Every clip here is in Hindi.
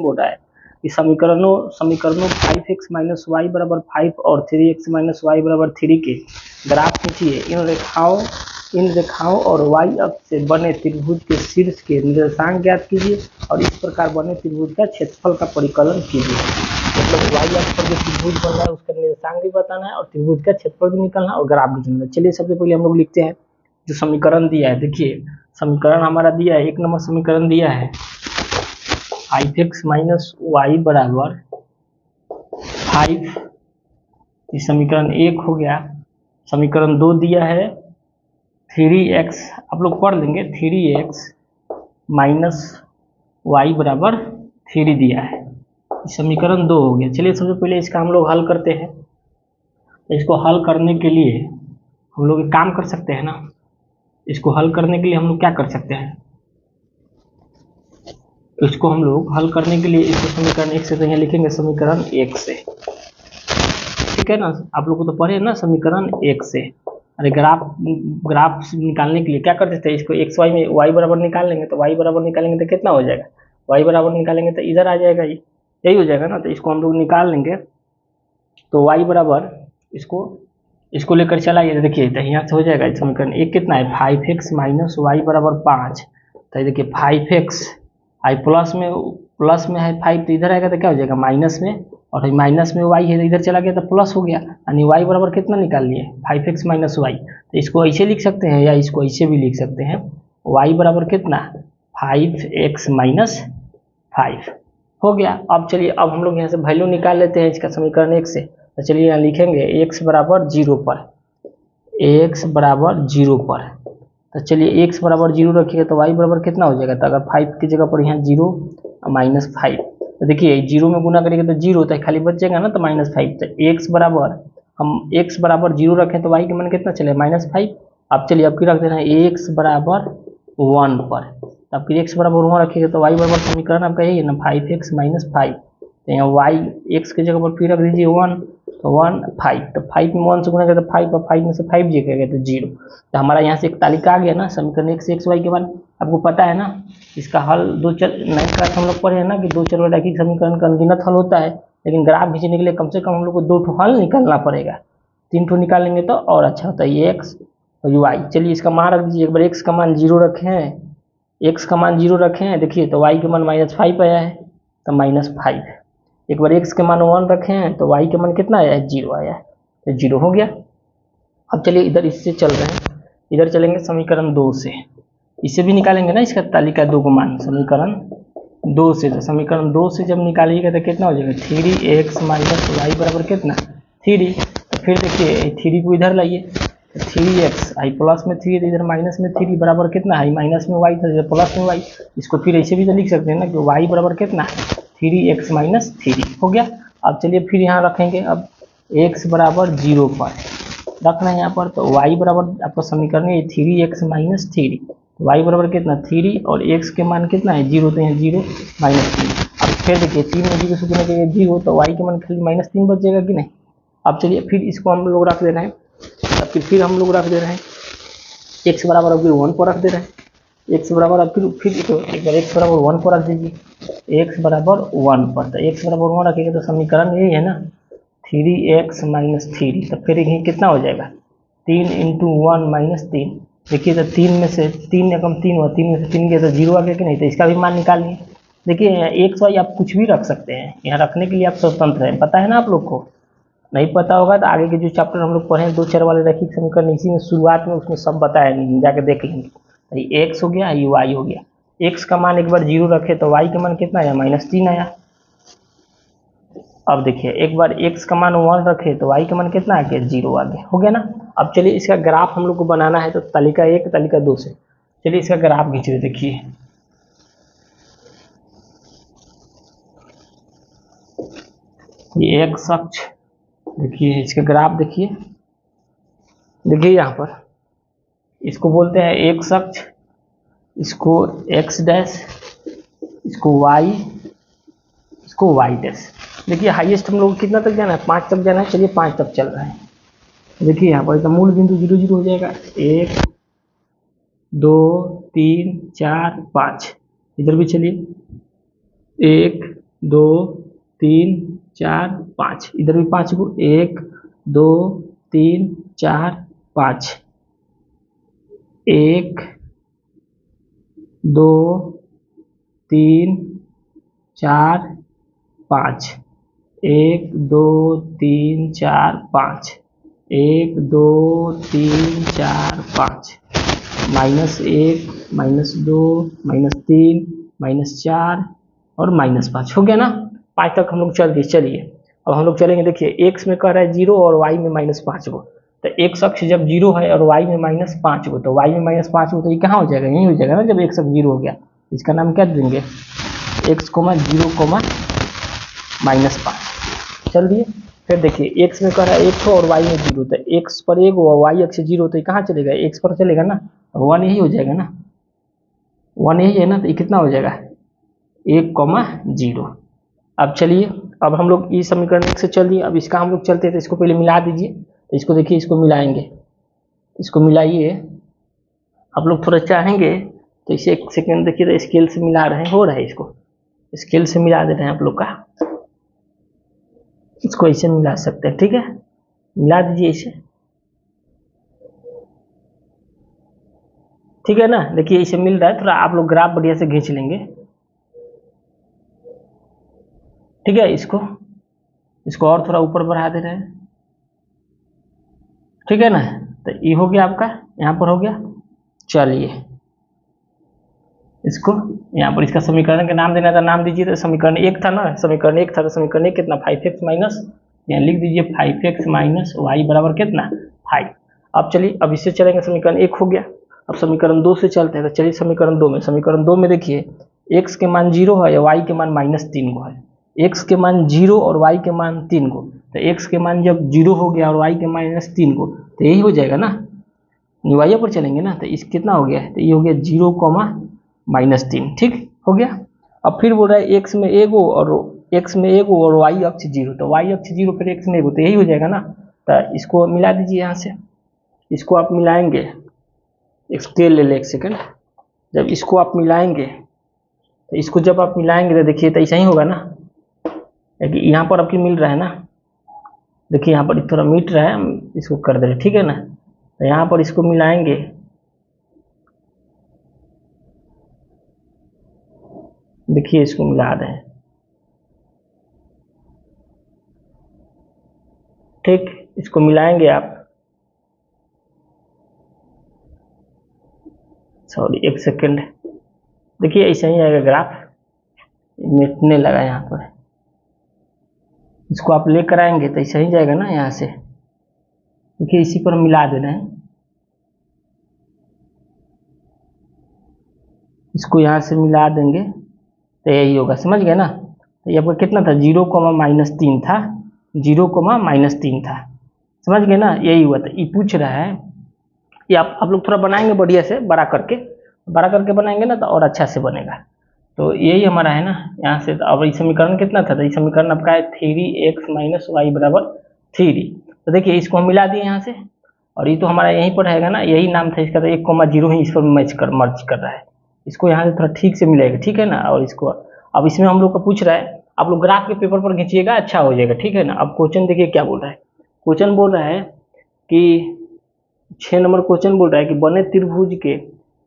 बोल रहा है कि समीकरणों 5x माइनस वाई बराबर 5 और 3x माइनस वाई बराबर 3 के ग्राफ खींचिए। इन रेखाओं और y अक्ष से बने त्रिभुज के शीर्ष के निर्देशांक ज्ञात कीजिए और इस प्रकार बने त्रिभुज का क्षेत्रफल का परिकलन कीजिए। मतलब y अक्ष पर जो त्रिभुज बन रहा है उसका निर्देशांक भी बताना है और त्रिभुज का क्षेत्रफल भी निकालना है और ग्राफ भी चुनना है। चलिए सबसे पहले हम लोग लिखते हैं जो समीकरण दिया है। देखिए समीकरण हमारा दिया है, 1 नंबर समीकरण दिया है 5x माइनस वाई बराबर 5, ये समीकरण 1 हो गया। समीकरण 2 दिया है 3x, आप लोग पढ़ लेंगे, 3x माइनस वाई बराबर 3 दिया है, समीकरण 2 हो गया। चलिए सबसे पहले इसका हम लोग हल करते हैं। इसको हल करने के लिए हम लोग एक काम कर सकते हैं ना, इसको हल करने के लिए हम लोग क्या कर सकते हैं, इसको हम लोग हल करने के लिए इसको समीकरण 1 से तो यहाँ लिखेंगे समीकरण 1 से, ठीक है ना। आप लोग को तो पढ़े ना समीकरण 1 से। अरे ग्राफ निकालने के लिए क्या करते थे, इसको एक्स वाई में वाई बराबर निकाल लेंगे, तो वाई बराबर निकालेंगे तो कितना हो जाएगा, वाई बराबर निकालेंगे तो इधर आ जाएगा, यही हो जाएगा ना। तो इसको हम लोग निकाल लेंगे तो वाई बराबर इसको लेकर चला आइए। देखिए तो यहाँ से हो जाएगा समीकरण 1 कितना है 5x माइनस वाई बराबर 5। तो देखिए 5x आई प्लस में है 5, तो इधर आएगा तो क्या हो जाएगा माइनस में, और माइनस में y है तो इधर चला गया तो प्लस हो गया, यानी y बराबर कितना निकाल लिए 5x माइनस वाई। तो इसको ऐसे लिख सकते हैं या इसको ऐसे भी लिख सकते हैं, y बराबर कितना 5x माइनस 5 हो गया। अब चलिए अब हम लोग यहाँ से वैल्यू निकाल लेते हैं इसका समीकरण 1 से। तो चलिए यहाँ लिखेंगे x बराबर 0 पर, x बराबर 0 पर। तो चलिए x बराबर 0 रखिएगा तो y बराबर कितना हो जाएगा, तो अगर 5 की जगह पर यहाँ 0 माइनस 5, तो देखिए 0 में गुना करेंगे तो 0 तो खाली बच जाएगा ना, तो -5। तो x बराबर हम x बराबर 0 रखें तो y के मान कितना चले -5। अब चलिए अब की रख देना है x बराबर 1 पर, अब फिर x बराबर 1 रखिएगा तो y बराबर समीकरण आपका यही है ना 5x माइनस 5। तो यहाँ y x की जगह पर फिर रख दीजिए 1, तो 1 5, तो 5 में 1 से गुना करें तो 5 और 5 में से 5 जी गया तो 0। तो हमारा यहाँ से एक तालिका आ गया ना समीकरण 1 से x y के बाद। आपको पता है ना इसका हल 2 चर 9 क्लास हम लोग पढ़े हैं ना कि 2 चर रैखिक समीकरण का अनगिनत हल होता है, लेकिन ग्राफ खींचने के लिए कम से कम हम लोग को 2 ठो हल निकालना पड़ेगा, 3 ठो निकालेंगे तो और अच्छा होता है ये x और y। चलिए इसका मान रख दीजिए, एक बार x का मान 0 रखें, x का मान 0 रखें, देखिए तो y के मान -5 आया है तो -5। एक बार x के मान 1 रखें तो y के मान कितना आया है 0 आया है, तो 0 हो गया। अब चलिए इधर इससे चल रहे हैं, इधर चलेंगे समीकरण 2 से, इससे भी निकालेंगे ना इसका तालिका 2 का मान समीकरण 2 से। तो समीकरण 2 से जब निकालिएगा तो कितना हो जाएगा 3x माइनस वाई बराबर कितना 3। तो फिर देखिए 3 को इधर लाइए, 3x आई प्लस में 3 इधर माइनस में 3 बराबर कितना है माइनस में y था इधर प्लस में y। इसको फिर ऐसे भी तो लिख सकते हैं ना कि y बराबर कितना है 3x माइनस 3 हो गया। अब चलिए फिर यहाँ रखेंगे, अब x बराबर 0 पर रखना है यहाँ पर, तो y बराबर आपका समीकरण है 3x माइनस 3, y बराबर कितना 3 और x के मान कितना है 0, तो यहाँ 0 माइनस 3। अब फिर देखिए 3 में 0 से गुना करेंगे 0, तो y के मान खाली -3 बच जाएगा कि नहीं। अब चलिए फिर इसको हम लोग रख दे रहे हैं, फिर हम लोग रख दे रहे हैं x बराबर अब 1 पर रख दे रहे हैं, x बराबर अब फिर एक बार x बराबर 1 पर रख दीजिए, x बराबर 1 पर। तो x बराबर 1 रखेंगे तो समीकरण यही है ना 3x माइनस 3। तो फिर यही कितना हो जाएगा 3 × 1 - 3। देखिए तो 3 में से 3 एकम 3 हुआ, 3 में से 3 गया तो 0 आ गया कि नहीं। तो इसका भी मान निकालिए। देखिए x y आप कुछ भी रख सकते हैं, यहाँ रखने के लिए आप स्वतंत्र हैं, पता है ना आप लोग को। नहीं पता होगा तो आगे के जो चैप्टर हम लोग पढ़े 2 चर वाले रैखिक समीकरण इसी में शुरुआत में उसमें सब बताया नहीं, जाके देख लेंगे। ये x हो गया, ये y हो गया। x का मान एक बार 0 रखे तो y का मान कितना आया -3 आया। अब देखिए एक बार x का मान 1 रखे तो y का मान कितना आ गया 0 आ गया, हो गया ना। अब चलिए इसका ग्राफ हम लोग को बनाना है, तो तालिका 1 तालिका 2 से चलिए इसका ग्राफ खींचिए। देखिए ये x अक्ष, देखिए इसका ग्राफ देखिए, देखिए यहाँ पर इसको बोलते हैं x अक्ष, इसको x डैश, इसको y, इसको y डैश। देखिए हाईएस्ट हम लोग कितना तक जाना है 5 तक जाना है, चलिए 5 तक चल रहा है। देखिए यहाँ पर मूल बिंदु 0 0 हो जाएगा, 1 2 3 4 5, इधर भी चलिए 1 2 3 4 5, इधर भी 5 को 1 2 3 4 5, 1 2 3 4 5, 1 2 3 4 5, 1 2 3 4 5, -1 -2 -3 -4 और -5 हो गया ना। 5 तक हम लोग चल दिए। चलिए अब हम लोग चलेंगे। देखिए x में कह रहा है 0 और y में -5 को, तो x अक्ष जब 0 है और y में -5 को, तो y में -5 को तो ये कहाँ हो जाएगा, यही हो जाएगा ना। जब x अक्ष 0 हो गया, इसका नाम क्या देंगे, x, 0, -5। चल दिए। फिर देखिए x में कह रहा है 1 और y में 0, तो x पर 1 और y अक्ष 0, तो ये कहाँ चलेगा, x पर चलेगा ना, 1 यही हो जाएगा ना, 1 यही है ना, तो ये कितना हो जाएगा 1, 0। अब चलिए, अब हम लोग इस समीकरण 1 से चल दिए। अब इसका हम लोग चलते हैं, तो इसको पहले मिला दीजिए। तो इसको देखिए, इसको मिलाएंगे, इसको मिलाइए। आप लोग थोड़ा चाहेंगे तो इसे एक सेकेंड देखिए, तो स्केल से मिला रहे हैं, हो रहा है, इसको स्केल से मिला दे रहे हैं आप लोग का, इसको ऐसे मिला सकते हैं, ठीक है, मिला दीजिए इसे, ठीक है ना। देखिए इसे मिल रहा है, थोड़ा आप लोग ग्राफ बढ़िया से खींच लेंगे, ठीक है। इसको और थोड़ा ऊपर बढ़ा दे रहे हैं, ठीक है ना। तो ये हो गया आपका, यहाँ पर हो गया। चलिए इसको यहाँ पर, इसका समीकरण का नाम देना था, नाम दीजिए। तो समीकरण 1 था ना, समीकरण 1 था, तो समीकरण 1 कितना, 5x माइनस, यहाँ लिख दीजिए 5x माइनस वाई बराबर कितना, 5। अब चलिए, अब इससे चलेंगे, समीकरण 1 हो गया। अब समीकरण 2 से चलते हैं। तो चलिए समीकरण 2 में, समीकरण 2 में देखिए x के मान 0 है या y के मान -3 को है। x के मान 0 और y के मान 3 को, तो x के मान जब 0 हो गया और y के -3 को, तो यही हो जाएगा ना, निवाइया पर चलेंगे ना। तो इस कितना हो गया, तो ये हो गया 0, -3, ठीक हो गया। अब फिर बोल रहा है x में 1 और y अक्ष 0, तो y अक्ष 0 फिर x में 1, तो यही हो जाएगा ना। तो इसको मिला दीजिए यहाँ से, इसको आप मिलाएंगे, स्केल ले ले एक सेकंड। जब इसको आप मिलाएंगे, तो इसको जब आप मिलाएंगे तो देखिए, तो ऐसा ही होगा ना, यहाँ पर आपकी मिल रहा है ना, देखिए यहाँ पर थोड़ा मिट रहा है, हम इसको कर दे रहे, ठीक है ना। तो यहाँ पर इसको मिलाएंगे, देखिए इसको मिला रहे हैं, ठीक, इसको मिलाएंगे आप, सॉरी एक सेकंड, देखिए ऐसा ही आएगा ग्राफ, मिटने लगा यहाँ पर, इसको आप लेकर आएंगे तो ऐसा ही जाएगा ना यहाँ से, देखिए इसी पर मिला दे रहे हैं, इसको यहाँ से मिला देंगे तो यही होगा, समझ गए ना। तो ये आपका कितना था, 0, -3 था, 0, -3 था, समझ गए ना, यही हुआ था। ये पूछ रहा है, ये आप लोग थोड़ा बनाएंगे बढ़िया से, बड़ा करके बनाएंगे ना, तो और अच्छा से बनेगा। तो यही हमारा है ना यहाँ से। तो अब ये समीकरण कितना था, तो ये समीकरण आपका है 3x - y बराबर 3। तो देखिए इसको हम मिला दिए यहाँ से, और ये तो हमारा यहीं पर रहेगा ना, यही नाम था इसका, तो 1, 0 ही इस पर मर्ज कर रहा है, इसको यहाँ से थोड़ा ठीक से मिलेगा, ठीक है ना। और इसको अब इसमें हम लोग का पूछ रहा है, आप लोग ग्राफ के पेपर पर खींचिएगा, अच्छा हो जाएगा, ठीक है ना। अब क्वेश्चन देखिए क्या बोल रहा है, क्वेश्चन बोल रहा है कि 6 नंबर क्वेश्चन बोल रहा है कि बने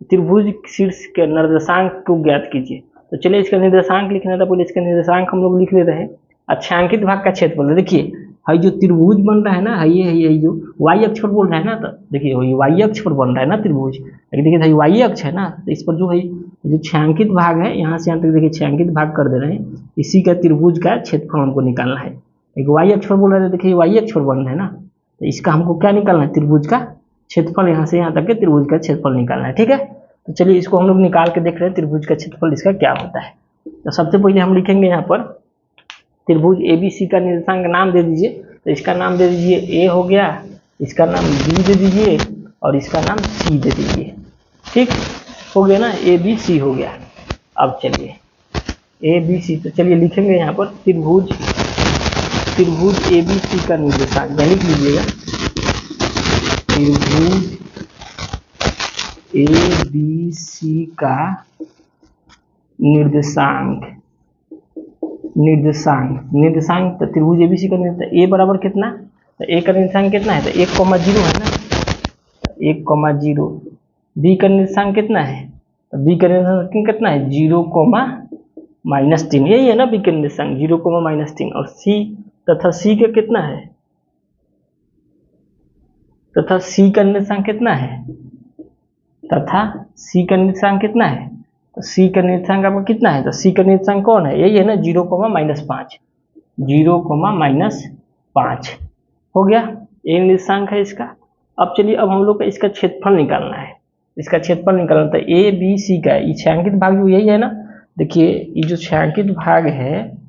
त्रिभुज शीर्ष के निर्देशांक को ज्ञात कीजिए। तो चलिए इसका निर्देशांक लिखना था, पहले इसका निर्देशांक हम लोग लिख ले रहे हैं। अक्षांकित भाग का क्षेत्रफल, देखिए है जो त्रिभुज बन रहा है ना, है ये जो y अक्ष पर बोल रहा है ना, तो देखिए ये y अक्ष पर बन रहा है ना त्रिभुज, लेकिन देखिए y अक्ष है ना, तो इस पर जो है जो छायांकित भाग है, यहाँ से यहाँ तक देखिए छायांकित भाग कर दे रहे हैं, इसी का त्रिभुज का क्षेत्रफल हमको निकालना है। एक y अक्ष पर बोल रहा है, देखिए y अक्ष पर बन रहा है ना, तो इसका हमको क्या निकालना है, त्रिभुज का क्षेत्रफल, यहाँ से यहाँ तक के त्रिभुज का क्षेत्रफल निकालना है, ठीक है। तो चलिए इसको हम लोग निकाल के देख रहे हैं, त्रिभुज का क्षेत्रफल इसका क्या होता है। तो सबसे पहले हम लिखेंगे यहाँ पर त्रिभुज ABC का निर्देशांक नाम दे दीजिए। तो इसका नाम दे दीजिए A हो गया, इसका नाम B दे दीजिए, और इसका नाम C दे दीजिए, ठीक हो गया ना, ABC हो गया। अब चलिए ABC, तो चलिए लिखेंगे यहाँ पर त्रिभुज ABC का निर्देशांक, लिख लीजिएगा त्रिभुज ABC का निर्देशांक निर्देशांक, निर्देशांक तो त्रिभुज एबीसी का निर्देशांक ए बराबर कितना, तो ए का निर्देशांक कितना है, तो 1,0 है ना, 1,0। बी का निर्देशांक कितना है, तो बी का निर्देशांक कितना है, 0,-3, यही है ना बी का निर्देशांक 0,-3। और सी तथा सी का कितना है, तथा सी का निर्देशांक कितना है, तथा सी का निर्देशांक कितना है, तो सी का निर्देशांक आपका कितना है, तो सी का निर्देशांक कौन है, यही है ना 0,-5, 0,-5 हो गया, ये निर्देशांक है इसका। अब चलिए अब हम लोग का इसका क्षेत्रफल निकालना है, इसका क्षेत्रफल निकालना था ए बी सी का, ये छायांकित भाग जो यही है ना, देखिए ये जो छायांकित भाग है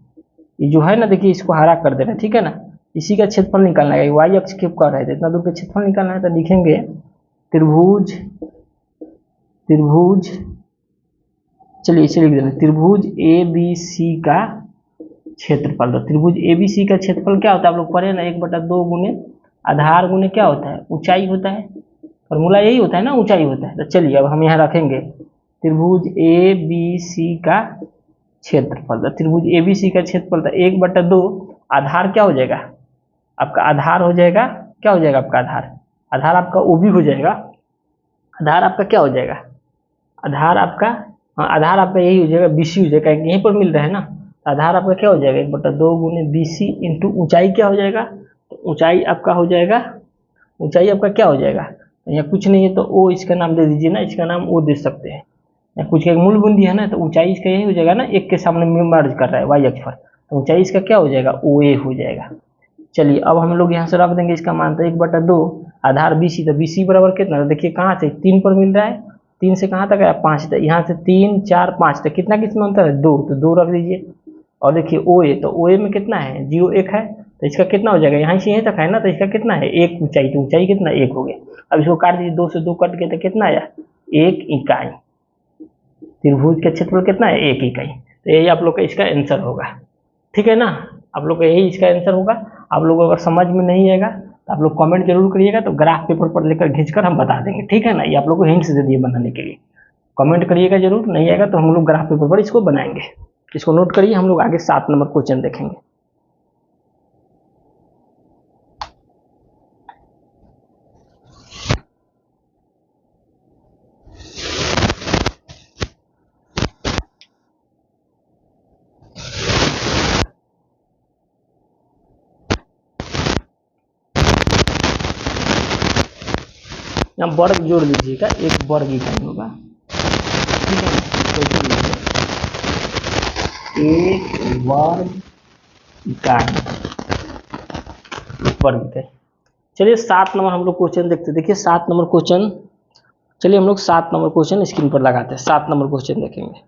ये जो है ना, देखिए इसको हरा कर देना, ठीक है ना, इसी का क्षेत्रफल निकालना है, वाई अक्ष के कर रहे थे, इतना दूर का क्षेत्रफल निकालना है, तो लिखेंगे त्रिभुज, त्रिभुज चलिए इसे लिख देना, त्रिभुज ए बी सी का क्षेत्रफल। तो त्रिभुज ए बी सी का क्षेत्रफल क्या होता है, आप लोग पढ़े ना, 1/2 गुने आधार गुने क्या होता है, ऊंचाई होता है, फॉर्मूला यही होता है ना, ऊंचाई होता है। तो चलिए अब हम यहाँ रखेंगे त्रिभुज ए बी सी का क्षेत्रफल। तो त्रिभुज ए बी सी का क्षेत्रफल था 1/2, आधार क्या हो जाएगा आपका, आधार हो जाएगा, क्या हो जाएगा आपका आधार, आधार आपका ओ बी हो जाएगा, आधार आपका क्या हो जाएगा, आधार आपका, हाँ आधार आपका यही हो जाएगा, बीसी हो जाएगा, यहीं पर मिल रहा है ना, आधार आपका क्या हो जाएगा 1/2 गुने बीसी इंटू ऊंचाई क्या हो जाएगा, तो ऊंचाई आपका हो जाएगा, ऊंचाई आपका क्या हो जाएगा, यहाँ कुछ नहीं है तो ओ इसका नाम दे दीजिए ना, इसका नाम ओ दे सकते हैं, या कुछ एक मूल बूंदी है ना, तो ऊंचाई इसका यही हो जाएगा ना, एक के सामने में मर्ज कर रहा है वाई अक्ष पर, तो ऊंचाई इसका क्या हो जाएगा, ओ ए हो जाएगा। चलिए अब हम लोग यहाँ से रख देंगे इसका मान, तो 1/2 आधार बीसी, तो बीसी बराबर कितना, तो देखिए कहाँ से 3 पर मिल रहा है, 3 से कहाँ तक है 5 तक, यहाँ से 3 4 5 तक कितना किसमें अंतर है 2, तो 2 रख दीजिए। और देखिए ओ ए, तो ओ ए में कितना है 0 1 है, तो इसका कितना हो जाएगा, यहाँ से यहीं तक है ना, तो इसका कितना है 1 ऊंचाई, तो ऊंचाई कितना 1 हो गया। अब इसको काट दीजिए, 2 से 2 कट गया तो कितना आया 1 इकाई, त्रिभुज का क्षेत्रफल कितना है 1 इकाई। तो यही आप लोग का इसका आंसर होगा, ठीक है ना, आप लोग का यही इसका आंसर होगा। आप लोग अगर समझ में नहीं आएगा तो आप लोग कमेंट जरूर करिएगा, तो ग्राफ पेपर पर लेकर खींचकर हम बता देंगे, ठीक है ना, ये आप लोग को हिंट्स दे दिए बनाने के लिए, कमेंट करिएगा जरूर, नहीं आएगा तो हम लोग ग्राफ पेपर पर इसको बनाएंगे। इसको नोट करिए, हम लोग आगे 7 नंबर क्वेश्चन देखेंगे। यहाँ वर्ग जोड़ लीजिएगा, 1 वर्ग इकाई होगा, ठीक है ना, तो 1 वर्ग इकाई, वर्ग इकाई। चलिए 7 नंबर हम लोग क्वेश्चन देखते हैं, देखिए 7 नंबर क्वेश्चन, चलिए हम लोग 7 नंबर क्वेश्चन स्क्रीन पर लगाते हैं, 7 नंबर क्वेश्चन देखेंगे।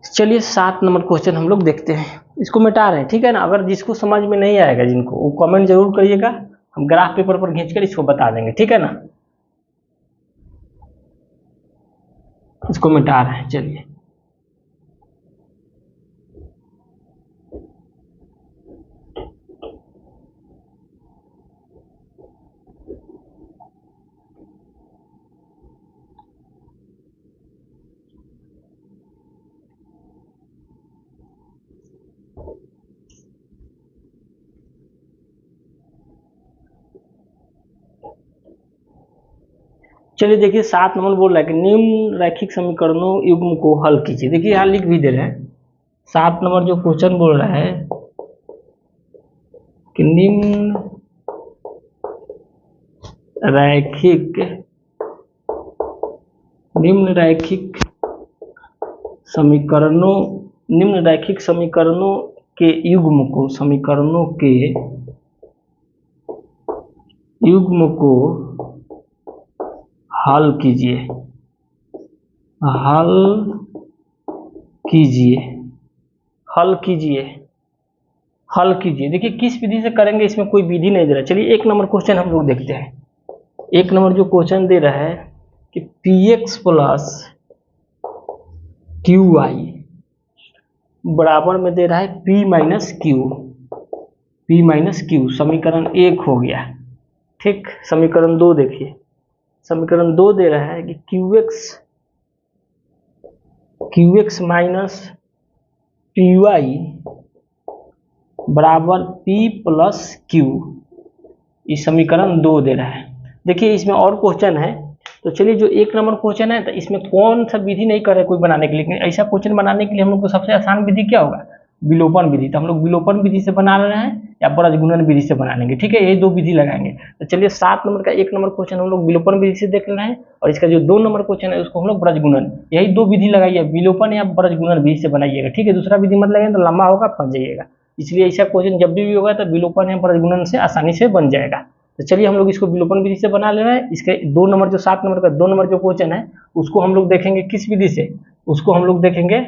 चलिए 7 नंबर क्वेश्चन हम लोग देखते हैं, इसको मिटा रहे हैं, ठीक है ना, अगर जिसको समझ में नहीं आएगा जिनको, वो कमेंट जरूर करिएगा, हम ग्राफ पेपर पर खींचकर इसको बता देंगे, ठीक है ना, इसको मिटा रहे हैं। चलिए चलिए देखिए 7 नंबर बोल रहा है कि निम्न रैखिक समीकरणों युग्म को हल कीजिए। देखिए यहाँ लिख भी दे रहे हैं, 7 नंबर जो क्वेश्चन बोल रहा है कि निम्न रैखिक समीकरणों के युग्म को हल कीजिए, हल कीजिए। देखिए किस विधि से करेंगे, इसमें कोई विधि नहीं दे रहा। चलिए 1 नंबर क्वेश्चन हम लोग देखते हैं। 1 नंबर जो क्वेश्चन दे रहा है कि px प्लस qy बराबर में दे रहा है p माइनस क्यू, समीकरण 1 हो गया, ठीक। समीकरण 2 देखिए, समीकरण 2 दे रहा है कि QX माइनस PY बराबर P प्लस Q, इस समीकरण 2 दे रहा है। देखिए इसमें और क्वेश्चन है, तो चलिए जो 1 नंबर क्वेश्चन है तो इसमें कौन सा विधि नहीं कर रहे कोई बनाने के लिए, लेकिन ऐसा क्वेश्चन बनाने के लिए हम लोग को सबसे आसान विधि क्या होगा, विलोपन विधि। तो हम लोग विलोपन विधि से बना रहे हैं या ब्रजगुणन विधि से बना लेंगे, ठीक है, यही 2 विधि लगाएंगे। तो चलिए 7 नंबर का 1 नंबर क्वेश्चन हम लोग विलोपन विधि से देख रहे हैं, और इसका जो 2 नंबर क्वेश्चन है उसको हम लोग ब्रजगुणन, यही 2 विधि लगाइए, विलोपन या ब्रजगुणन विधि से बनाइएगा, ठीक है। दूसरा विधि मत लगाइए तो लंबा होगा, फंस जाइएगा। इसलिए ऐसा क्वेश्चन जब भी होगा तो विलोपन या ब्रजगुणन से आसानी से बन जाएगा। तो चलिए हम लोग इसको विलोपन विधि से बना ले रहे हैं। इसके 2 नंबर जो 7 नंबर का 2 नंबर जो क्वेश्चन है उसको हम लोग देखेंगे किस विधि से, उसको हम लोग देखेंगे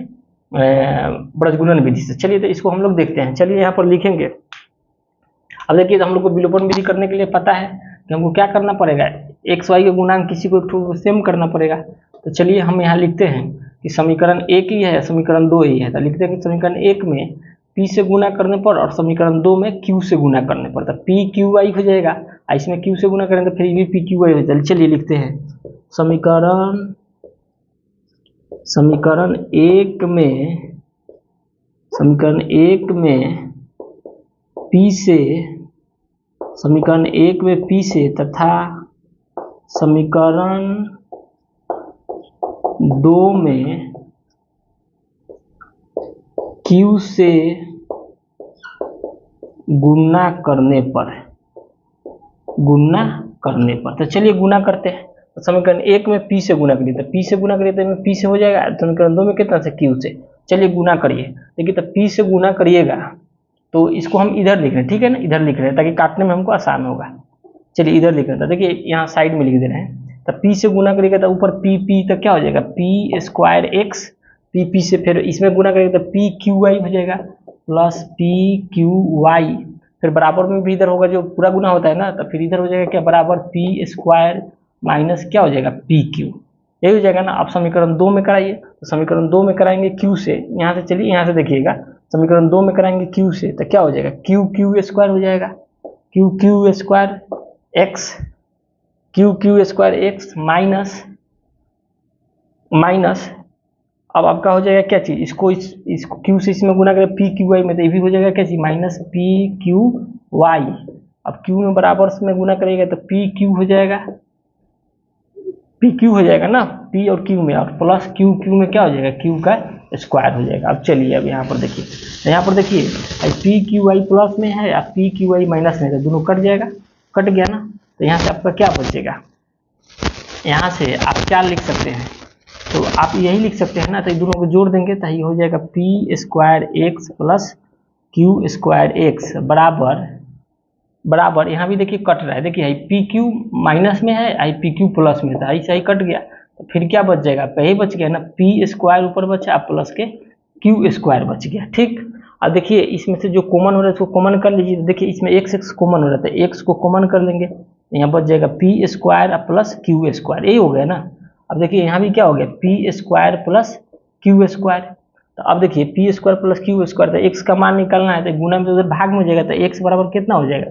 ब्रजगुणन विधि से। चलिए तो इसको हम लोग देखते हैं। चलिए यहाँ पर लिखेंगे। अब देखिए हम लोग को विलोपन विधि करने के लिए पता है कि हमको क्या करना पड़ेगा, एक्स वाई के गुणांक किसी को सेम करना पड़ेगा। तो चलिए हम यहाँ लिखते हैं कि समीकरण 1 ही है, समीकरण 2 ही है। तो लिखते हैं कि समीकरण 1 में P से गुना करने पर और समीकरण 2 में Q से गुना करने पर, तो PQY हो जाएगा। इसमें Q से गुना करेंगे तो फिर भी PQY हो जाएगा। चलिए लिखते हैं समीकरण 1 में P से, समीकरण 1 में P से तथा समीकरण 2 में Q से गुना करने पर, तो चलिए गुना करते हैं। तो समीकरण 1 में P से गुना करिए, तो P से गुना करिए तो P से हो जाएगा। समीकरण 2 में कितना से, Q से। चलिए गुना करिए। देखिए तो P से गुना करिएगा तो इसको हम इधर लिख रहे हैं, ठीक है ना, इधर लिख रहे हैं ताकि काटने में हमको आसान होगा। चलिए इधर लिख रहे हैं, देखिए यहाँ साइड में लिख दे रहे हैं। तो P से गुना करिएगा तो ऊपर P तो क्या हो जाएगा, P स्क्वायर X, P से फिर इसमें गुना करिएगा तो PQY हो जाएगा प्लस PQY, फिर बराबर में भी इधर होगा, जो पूरा गुना होता है ना, तो फिर इधर हो जाएगा क्या, बराबर P स्क्वायर माइनस क्या हो जाएगा, PQ, यही हो जाएगा ना। आप समीकरण 2 में कराइए, तो समीकरण 2 में कराएंगे Q से, यहाँ से चलिए यहाँ से देखिएगा, समीकरण 2 में कराएंगे Q से तो क्या हो जाएगा, QQ स्क्वायर हो जाएगा, QQ स्क्वायर X माइनस अब आपका हो जाएगा क्या चीज, इसको Q से इसमें गुना करें PQY में, तो ये भी हो जाएगा क्या चीज, माइनस PQY। अब Q में बराबर में गुना करेगा तो PQ हो जाएगा, PQ हो जाएगा ना, P और Q में, और प्लस QQ में क्या हो जाएगा, Q का स्क्वायर हो जाएगा। अब चलिए अब यहाँ पर देखिए, तो यहाँ पर देखिए PQY प्लस में है या PQY माइनस में है, तो दोनों कट जाएगा, कट गया ना। तो यहाँ से आपका क्या बचेगा, यहाँ से आप क्या लिख सकते हैं, तो आप यही लिख सकते हैं ना, तो दोनों को जोड़ देंगे तो ये हो जाएगा P square X plus Q square X बराबर यहाँ भी देखिए कट रहा है, देखिए PQ माइनस में है, PQ प्लस में था, ऐसा ही कट गया। तो फिर क्या बच जाएगा, पहले बच गया ना, P स्क्वायर ऊपर बचा प्लस के Q स्क्वायर बच गया, ठीक। अब देखिए इसमें से जो कॉमन हो रहा है उसको कॉमन कर लीजिए। देखिए इसमें x कॉमन हो रहा था, x को कॉमन कर लेंगे, यहाँ बच जाएगा P square plus Q square, यही हो गया ना। अब देखिए यहाँ भी क्या हो गया, P square plus Q square. तो अब देखिए P square plus Q square, तो x का मान निकालना है, तो गुना में उधर भाग में हो जाएगा, तो x बराबर कितना हो जाएगा,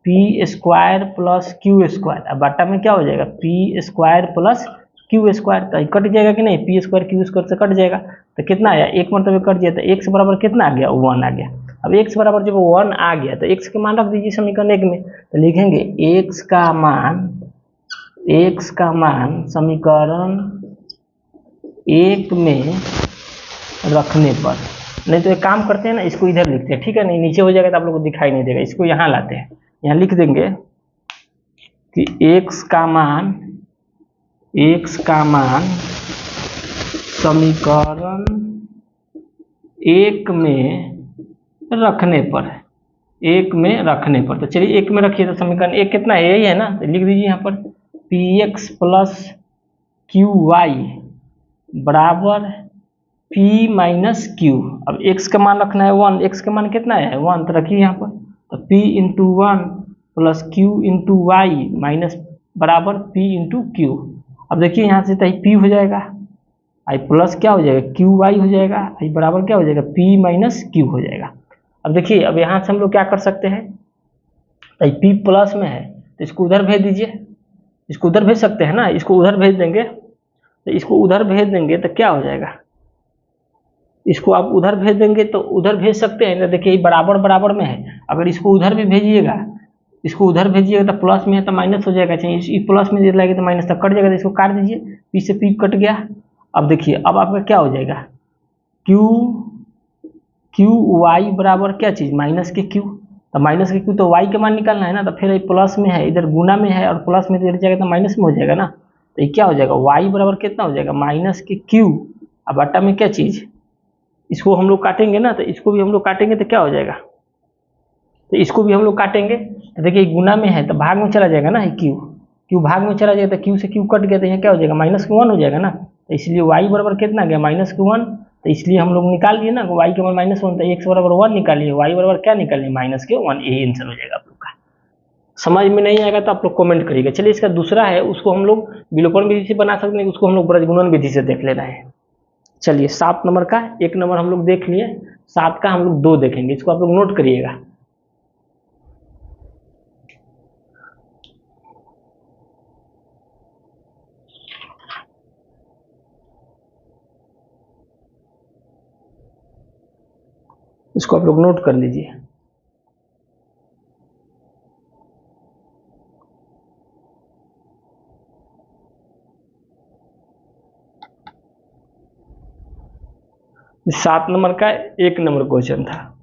P square plus Q square. अब बाटा में क्या हो जाएगा, P square plus Q square, तो कट जाएगा कि नहीं, P स्क्वायर Q स्क्वायर से कट जाएगा, तो कितना आया, एक मतलब कट जाए, तो x बराबर कितना आ गया, 1 आ गया। अब x बराबर जब 1 आ गया तो x के मान रख दीजिए समीकरण 1 में, तो लिखेंगे x का मान समीकरण 1 में रखने पर, नहीं तो एक काम करते हैं ना, इसको इधर लिखते हैं, ठीक है, नहीं नीचे हो जाएगा तो आप लोगों को दिखाई नहीं देगा, इसको यहाँ लाते हैं, यहाँ लिख देंगे कि x का मान समीकरण 1 में रखने पर, तो चलिए 1 में रखिए, तो समीकरण 1 कितना है, यही है ना, तो लिख दीजिए यहाँ पर Px प्लस QY बराबर P माइनस Q। अब x का मान रखना है 1, x का मान कितना है 1, तो रखिए यहाँ पर, तो P into 1 plus Q into Y minus बराबर P इंटू Q। अब देखिए यहाँ से तो P हो जाएगा, आई प्लस क्या हो जाएगा QY हो जाएगा, आई बराबर क्या हो जाएगा P माइनस Q हो जाएगा। अब देखिए अब यहाँ से हम लोग क्या कर सकते हैं, P प्लस में है तो इसको उधर भेज दीजिए, इसको उधर भेज सकते हैं ना, इसको उधर भेज देंगे, तो इसको उधर भेज देंगे तो क्या हो जाएगा, इसको आप उधर भेज देंगे तो उधर भेज सकते हैं ना, देखिए बराबर बराबर में है, अगर इसको उधर भी भेजिएगा, इसको उधर भेजिएगा तो प्लस में है तो माइनस हो जाएगा, चाहिए इस प्लस में लगेगा तो माइनस तक कट जाएगा, तो इसको काट दीजिए, पी से पी कट गया। अब देखिए अब आपका क्या हो जाएगा, क्यू वाई बराबर क्या चीज़, माइनस के क्यू, तो माइनस के क्यू तो वाई के मान निकालना है ना, तो फिर प्लस में है इधर गुना में है और प्लस में इधर जाएगा तो माइनस में हो जाएगा ना, तो ये क्या हो जाएगा, वाई बराबर कितना हो जाएगा, माइनस के क्यू, अब बटा में क्या चीज़, इसको हम लोग काटेंगे ना, तो इसको भी हम लोग काटेंगे तो क्या हो जाएगा, तो इसको भी हम लोग काटेंगे, तो देखिए गुना में है तो भाग में चला जाएगा ना, क्यू भाग में चला जाएगा तो क्यू से क्यू कट गया, तो यहाँ क्या हो जाएगा, माइनस के 1 हो जाएगा ना, तो इसलिए वाई बराबर कितना गया, माइनस के 1, तो इसलिए हम लोग निकाल लिए ना वाई के मान -1, तो एक्स बराबर 1 निकालिए, वाई बराबर क्या निकालिए, माइनस के 1, यही आंसर हो जाएगा आप लोग का। समझ में नहीं आएगा तो आप लोग कमेंट करिएगा। चलिए इसका दूसरा है, उसको हम लोग विलोपन विधि से बना सकते हैं, उसको हम लोग ब्रजगुणन विधि से देख लेना है। चलिए 7 नंबर का 1 नंबर हम लोग देख लिए, 7 का हम लोग 2 देखेंगे, इसको आप लोग नोट करिएगा। इसको आप लोग नोट कर लीजिए। सात नंबर का 1 नंबर क्वेश्चन था।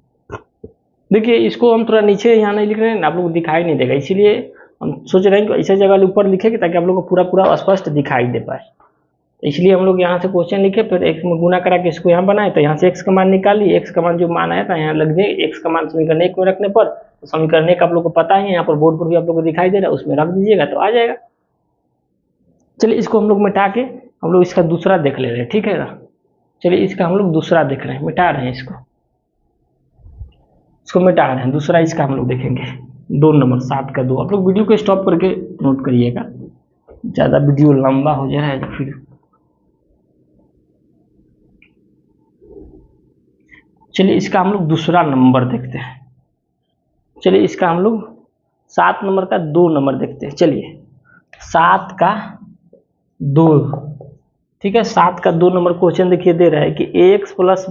देखिए इसको हम थोड़ा नीचे यहाँ नहीं लिख रहे हैं, आप लोग दिखाई नहीं देगा, इसीलिए हम सोच रहे हैं कि ऐसे जगह ऊपर लिखेंगे ताकि आप लोग को पूरा स्पष्ट दिखाई दे पाए, इसलिए हम लोग यहाँ से क्वेश्चन लिखे, फिर एक्स में गुना करा के इसको यहाँ बनाए, तो यहाँ से एक्स का मान निकालिए, एक्स का मान जो मान आया था यहाँ लग जाए, एक्स का मान समीकरण 1 में रखने पर, तो समीकरण 1 आप लोग को पता ही है, यहाँ पर बोर्ड पर भी आप लोग को दिखाई दे रहा है, उसमें रख दीजिएगा तो आ जाएगा। चलिए इसको हम लोग मिटा के हम लोग इसका दूसरा देख ले रहे हैं, ठीक है ना। चलिए इसका हम लोग दूसरा देख रहे हैं, मिटा रहे हैं इसको मिटा रहे हैं, दूसरा इसका हम लोग देखेंगे 2 नंबर 7 का 2। आप लोग वीडियो को स्टॉप करके नोट करिएगा, ज़्यादा वीडियो लंबा हो जाए तो फिर। चलिए इसका हम लोग दूसरा नंबर देखते हैं। चलिए इसका हम लोग 7 नंबर का 2 नंबर देखते हैं। चलिए 7 का 2, ठीक है, 7 का 2 नंबर क्वेश्चन देखिए दे रहा है कि ax प्लस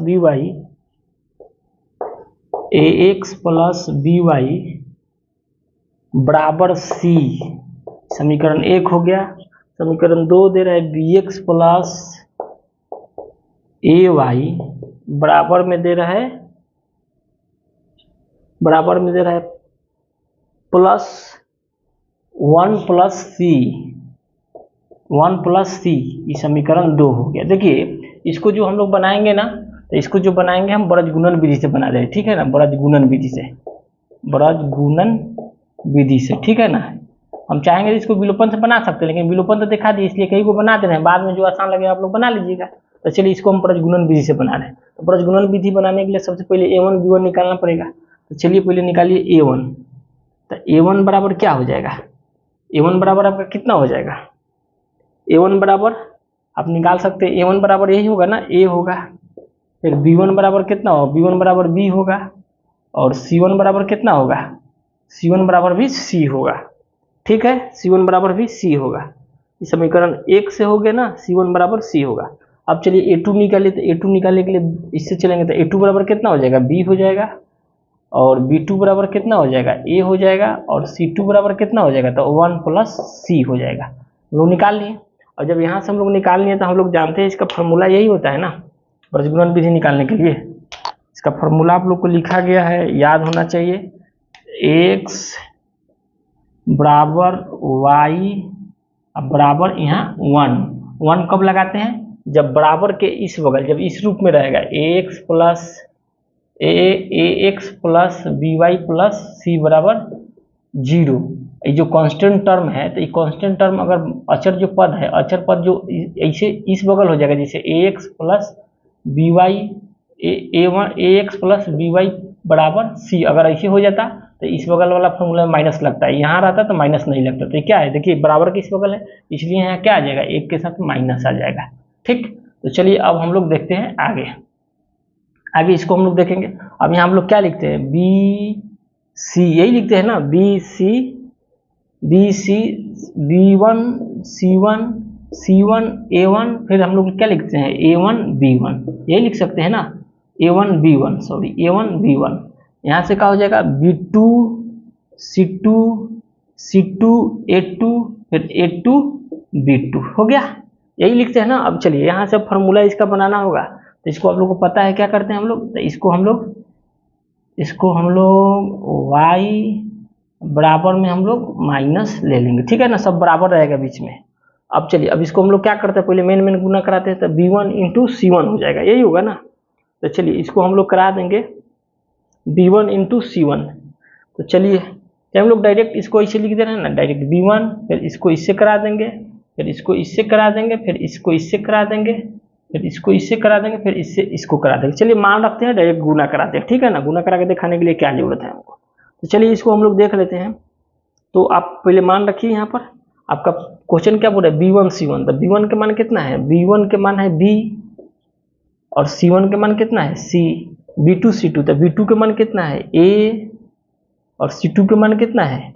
बी वाई बराबर c, समीकरण 1 हो गया। समीकरण 2 दे रहा है bx प्लस ए वाई बराबर में दे रहा है प्लस 1 प्लस सी, ये समीकरण 2 हो गया। देखिए इसको जो हम लोग बनाएंगे ना, तो इसको जो बनाएंगे हम ब्रजगुणन विधि से बना रहे हैं, ठीक है ना, ब्रजगुणन विधि से, ठीक है ना। हम चाहेंगे इसको विलोपन से बना सकते हैं, लेकिन विलोपन तो दिखा दी, इसलिए कहीं को बना दे रहे हैं, बाद में जो आसान लगे आप लोग बना लीजिएगा। तो चलिए इसको हम ब्रजगुणन विधि से बना रहे हैं, तो ब्रजगुणन विधि बनाने के लिए सबसे पहले a1 b1 निकालना पड़ेगा। तो चलिए पहले निकालिए a1, तो a1 बराबर क्या हो जाएगा, a1 बराबर आपका कितना हो जाएगा, a1 बराबर आप निकाल सकते हैं, a1 बराबर यही होगा ना, a होगा, फिर b1 बराबर कितना होगा, b1 बराबर b होगा, और c1 बराबर कितना होगा, c1 बराबर भी c होगा, ठीक है, c1 बराबर भी c होगा। इस समीकरण 1 से हो गया ना, c1 बराबर c होगा। अब चलिए a2 निकालिए, तो a2 निकालने के लिए इससे चलेंगे, तो a2 बराबर कितना हो जाएगा, b हो जाएगा, और b2 बराबर कितना हो जाएगा, a हो जाएगा, और c2 बराबर कितना हो जाएगा, तो 1 प्लस c हो जाएगा। हम लोग निकाल लिए, और जब यहाँ से हम लोग निकाल लिए तो हम लोग जानते हैं इसका फॉर्मूला यही होता है ना, ब्रजगुणन विधि निकालने के लिए इसका फॉर्मूला आप लोग को लिखा गया है, याद होना चाहिए, x बराबर y बराबर यहाँ 1 कब लगाते हैं, जब बराबर के इस बगल, जब इस रूप में रहेगा ax plus by plus c बराबर 0। ये जो कांस्टेंट टर्म है, तो ये कांस्टेंट टर्म अगर अचर जो पद है, अचर पद जो ऐसे इस बगल हो जाएगा, जैसे ax प्लस by बराबर c, अगर ऐसे हो जाता तो इस बगल वाला फॉर्मूला में माइनस लगता है, यहाँ रहता तो माइनस नहीं लगता। तो क्या है, देखिए बराबर के इस बगल है, इसलिए यहाँ क्या आ जाएगा, 1 के साथ माइनस आ जाएगा, ठीक। तो चलिए अब हम लोग देखते हैं आगे इसको हम लोग देखेंगे। अब यहाँ हम लोग क्या लिखते हैं, बी सी, यही लिखते हैं ना, B C B C B1 C1 C1 A1, फिर हम लोग क्या लिखते हैं A1 B1, यही लिख सकते हैं ना, A1 B1, sorry A1 B1। यहाँ से क्या हो जाएगा B2 C2 C2 A2, फिर A2 B2 हो गया, यही लिखते हैं ना। अब चलिए यहाँ से फॉर्मूला इसका बनाना होगा, तो इसको आप लोग को पता है क्या करते हैं हम लोग, तो इसको हम लोग y बराबर में हम लोग माइनस ले लेंगे, ठीक है ना, सब बराबर रहेगा बीच में। अब चलिए, अब इसको हम लोग क्या करते हैं, पहले मेन गुना कराते हैं, तो B1 इंटू C1 हो जाएगा, यही होगा ना। तो चलिए इसको हम लोग करा देंगे B1 इंटू C1। तो चलिए हम लोग डायरेक्ट इसको इसे लिख दे रहे हैं ना, डायरेक्ट B1, फिर इसको इससे करा देंगे, फिर इसको इससे करा देंगे, फिर इसको इससे करा देंगे, फिर इसको इससे करा देंगे, फिर इससे इसको करा देंगे। चलिए मान रखते हैं, डायरेक्ट गुना कराते हैं, ठीक है ना, गुना करा के दिखाने के लिए क्या जरूरत है हमको। तो चलिए इसको हम लोग देख लेते हैं। तो आप पहले मान रखिए, यहाँ पर आपका क्वेश्चन क्या बोल रहा है B1 C1, तो B1 के मान कितना है, B1 के मान है B, और C1 के मान कितना है C, B2 C2, तो B2 के मान कितना है A, और C2 के मान कितना है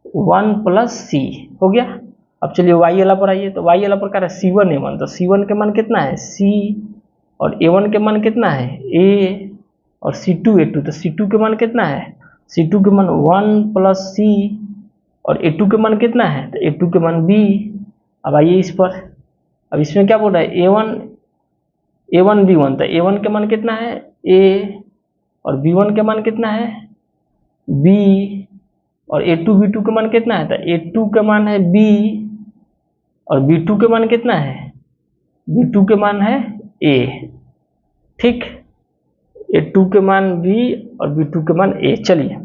1 प्लस C, हो गया। अब चलिए y वाला पर आइए, तो y वाला पर क्या है C1 A1, तो C1 के मान कितना है C, और A1 के मान कितना है A, और C2 A2, तो C2 के मान कितना है, C2 के मान 1 प्लस C, और A2 के मान कितना है, तो A2 के मान B। अब आइए इस पर, अब इसमें क्या बोल रहा है A1 B1, तो A1 के मान कितना है A, और B1 के मान कितना है B, और A2 B2 के मान कितना है, तो A2 के मान है B, और B2 के मान कितना है, B2 के मान है A, ठीक, A2 के मान B और B2 के मान A। चलिए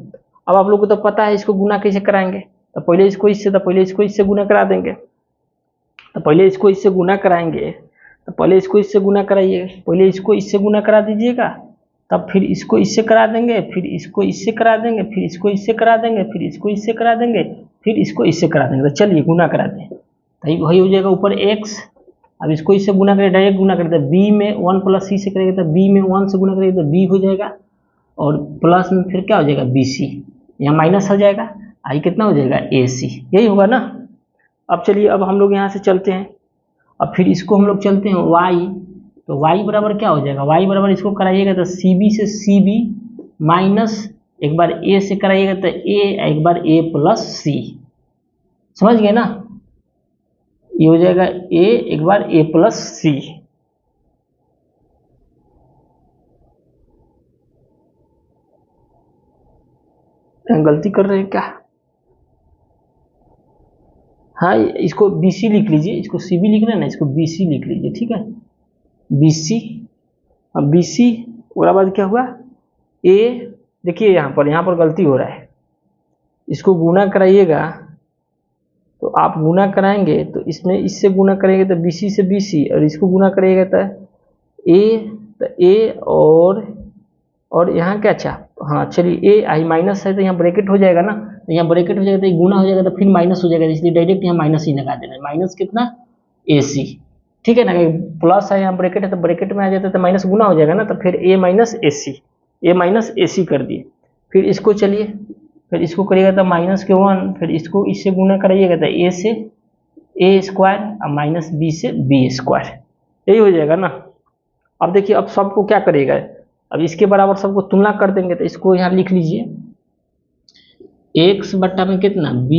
अब आप लोगों को तो पता है इसको गुना कैसे कराएंगे, तो पहले इसको इससे, तो पहले इसको इससे गुना करा देंगे, तो पहले इसको इससे गुना कराएंगे, तो पहले इसको इससे गुना कराइए, पहले इसको इससे गुना करा दीजिएगा, तब फिर इसको इससे करा देंगे, फिर इसको इससे करा देंगे, फिर इसको इससे करा देंगे, फिर इसको इससे करा देंगे, फिर इसको इससे करा देंगे। तो चलिए गुना कराते हैं, तो वही हो जाएगा ऊपर x। अब इसको इससे गुना करें, डायरेक्ट गुना करते हैं, b में 1 प्लस c से करेंगे, तो b में 1 से गुना करेंगे तो b हो जाएगा, और प्लस में फिर क्या हो जाएगा bc, यहाँ माइनस हो जाएगा, आई कितना हो जाएगा ac, यही होगा ना। अब चलिए अब हम लोग यहाँ से चलते हैं, अब फिर इसको हम लोग चलते हैं y, तो y बराबर क्या हो जाएगा, y बराबर इसको कराइएगा तो cb से cb माइनस एक बार a से कराइएगा तो a, एक बार a प्लस c, समझ गए ना, ये हो जाएगा a, एक बार a प्लस c। गलती कर रहे हैं क्या, हाँ इसको BC लिख लीजिए, इसको CB लिख रहे हैं ना, इसको BC लिख लीजिए, ठीक है BC। अब BC उसके बाद क्या हुआ A, देखिए यहाँ पर गलती हो रहा है, इसको गुना कराइएगा, तो आप गुना कराएंगे तो इसमें इससे गुना करेंगे तो BC से BC, और इसको गुना करिएगा तो A, तो A और यहाँ क्या, अच्छा हाँ चलिए A आई माइनस है तो यहाँ ब्रैकेट हो जाएगा ना, तो यहाँ ब्रैकेट हो जाएगा तो ये गुना हो जाएगा तो फिर माइनस हो जाएगा, इसलिए डायरेक्ट यहाँ माइनस ही लगा देना है, माइनस कितना AC, ठीक है ना, प्लस है यहाँ ब्रैकेट है तो ब्रैकेट में आ जाता है तो माइनस गुना हो जाएगा ना, तो फिर A माइनस AC कर दिए। फिर इसको चलिए, फिर इसको करिएगा तो माइनस के 1, फिर इसको इससे गुना कराइएगा तो A से A स्क्वायर और माइनस B से B स्क्वायर, यही हो जाएगा ना। अब देखिए अब सबको क्या करेगा, अब इसके बराबर सबको तुलना कर देंगे, तो इसको यहाँ लिख लीजिए x बट्टा में कितना b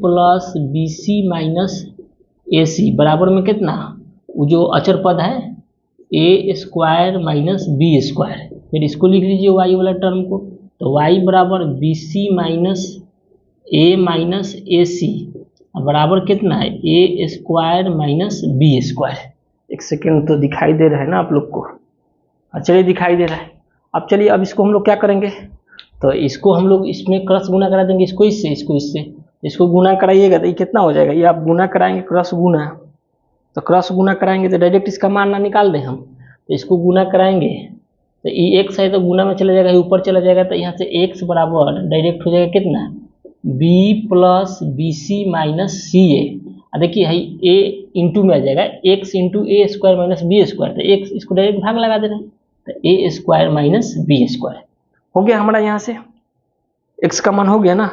plus BC minus AC बराबर में कितना, वो जो अचर पद है A square minus B square, फिर इसको लिख लीजिए y वाला टर्म को, तो y बराबर BC minus A minus AC बराबर कितना है A square minus B square. एक सेकेंड तो दिखाई दे रहा है ना आप लोग को, चलिए दिखाई दे रहा है। अब चलिए अब इसको हम लोग क्या करेंगे, तो इसको हम लोग इसमें क्रॉस गुना करा देंगे, इसको इससे, इसको गुना कराइएगा तो ये कितना हो जाएगा, ये आप गुना कराएंगे क्रॉस गुना, तो क्रॉस गुना कराएंगे तो डायरेक्ट इसका मान ना निकाल दें हम, तो इसको गुना कराएंगे तो ये x है तो गुना में चला जाएगा, ऊपर चला जाएगा, तो यहाँ से x बराबर डायरेक्ट हो जाएगा कितना b plus BC minus CA, देखिए है a इंटू में आ जाएगा x into A square minus B square, तो x इसको डायरेक्ट भाग लगा देना, तो A square minus B square हो गया हमारा, यहाँ से x का मान हो गया ना।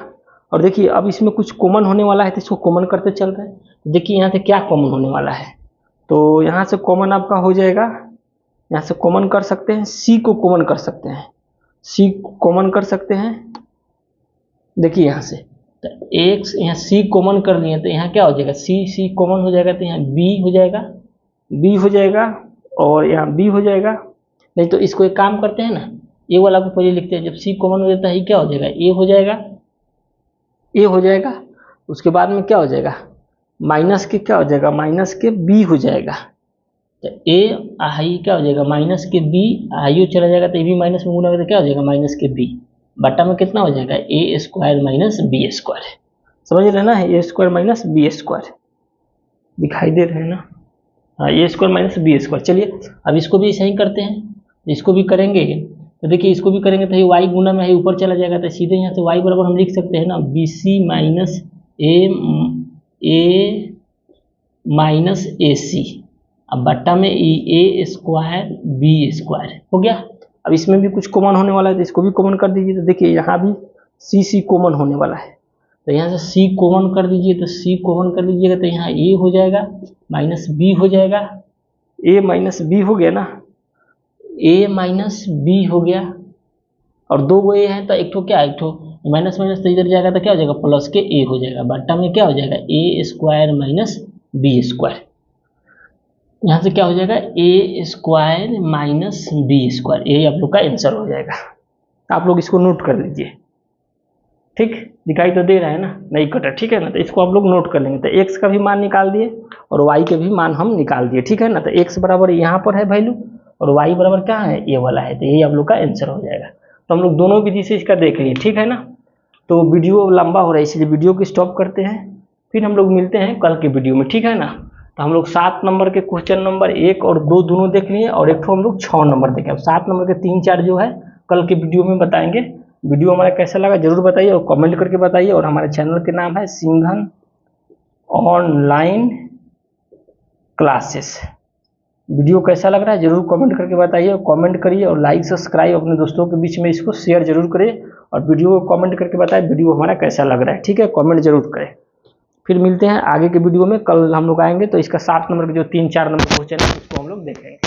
और देखिए अब इसमें कुछ कॉमन होने वाला है तो इसको कॉमन करते चल रहे हैं। देखिए यहाँ से क्या कॉमन होने वाला है, तो यहाँ से कॉमन आपका हो जाएगा, यहाँ से कॉमन कर सकते हैं, सी को कॉमन कर सकते हैं, सी कॉमन कर सकते हैं। देखिए यहाँ से तो एक्स, यहाँ सी कॉमन कर लिए तो यहाँ क्या हो जाएगा, सी कॉमन हो जाएगा तो यहाँ बी हो जाएगा, बी हो जाएगा और यहाँ बी हो जाएगा। नहीं तो इसको एक काम करते हैं ना, ए वाला को पहले लिखते हैं, जब सी कॉमन हो जाता है क्या हो जाएगा, ए हो जाएगा, ए हो जाएगा। उसके बाद में क्या हो जाएगा, माइनस के क्या हो जाएगा, माइनस के बी हो जाएगा। तो ए आई क्या हो जाएगा, माइनस के बी, आयु चला जाएगा तो ये भी माइनस में गुना तो क्या हो जाएगा, माइनस के बी, बटा में कितना हो जाएगा, ए स्क्वायर माइनस बी स्क्वायर। समझ रहे हैं ना, ए स्क्वायर माइनस बी स्क्वायर दिखाई दे रहे हैं ना, हाँ ए स्क्वायर माइनस बी स्क्वायर। चलिए अब इसको भी ऐसे ही करते हैं, इसको भी करेंगे तो देखिए इसको भी करेंगे तो ये वाई गुना में है ऊपर चला जाएगा, तो सीधे यहाँ से वाई बराबर हम लिख सकते हैं ना, बी सी माइनस ए माइनस ए सी, अब बट्टा में ए स्क्वायर बी स्क्वायर हो गया। अब इसमें भी कुछ कॉमन होने वाला है तो इसको भी कॉमन कर दीजिए, तो देखिए यहाँ भी सी कॉमन होने वाला है, तो यहाँ से सी कॉमन कर दीजिए, तो सी कॉमन कर दीजिएगा तो यहाँ ए हो जाएगा माइनस बी हो जाएगा, ए माइनस बी हो गया ना, ए माइनस बी हो गया। और दो गो ए है तो एक ठो क्या, एक ठो माइनस माइनस तो इधर जाएगा तो क्या हो जाएगा, प्लस के ए हो जाएगा, बट्टा में क्या हो जाएगा, ए स्क्वायर माइनस बी स्क्वायर। यहाँ से क्या हो जाएगा, ए स्क्वायर माइनस बी स्क्वायर, ये आप लोग का आंसर हो जाएगा। आप लोग इसको नोट कर लीजिए, ठीक दिखाई तो दे रहा है ना, नहीं कटा, ठीक है ना, तो इसको आप लोग नोट कर लेंगे। तो एक्स का भी मान निकाल दिए और वाई के भी मान हम निकाल दिए, ठीक है ना। तो एक्स बराबर यहाँ पर है वैल्यू और वाई बराबर क्या है, ये वाला है, तो यही आप लोग का आंसर हो जाएगा। तो हम लोग दोनों विधि से इसका देख लिए, ठीक है ना। तो वीडियो लंबा हो रहा है इसलिए वीडियो को स्टॉप करते हैं, फिर हम लोग मिलते हैं कल के वीडियो में, ठीक है ना। तो हम लोग 7 नंबर के क्वेश्चन नंबर 1 और 2 दोनों देख लिए और एक तो हम लोग 6 नंबर देखें। अब 7 नंबर के 3-4 जो है कल के वीडियो में बताएंगे। वीडियो हमारा कैसा लगा जरूर बताइए और कमेंट करके बताइए। और हमारे चैनल के नाम है सिंघन ऑनलाइन क्लासेस। वीडियो कैसा लग रहा है जरूर कमेंट करके बताइए, और कमेंट करिए और लाइक सब्सक्राइब अपने दोस्तों के बीच में इसको शेयर जरूर करिए और वीडियो को कमेंट करके बताएं वीडियो हमारा कैसा लग रहा है, ठीक है, कमेंट जरूर करें। फिर मिलते हैं आगे के वीडियो में, कल हम लोग आएंगे तो इसका 7 नंबर के जो 3-4 नंबर क्वेश्चन है उसको हम लोग देखेंगे।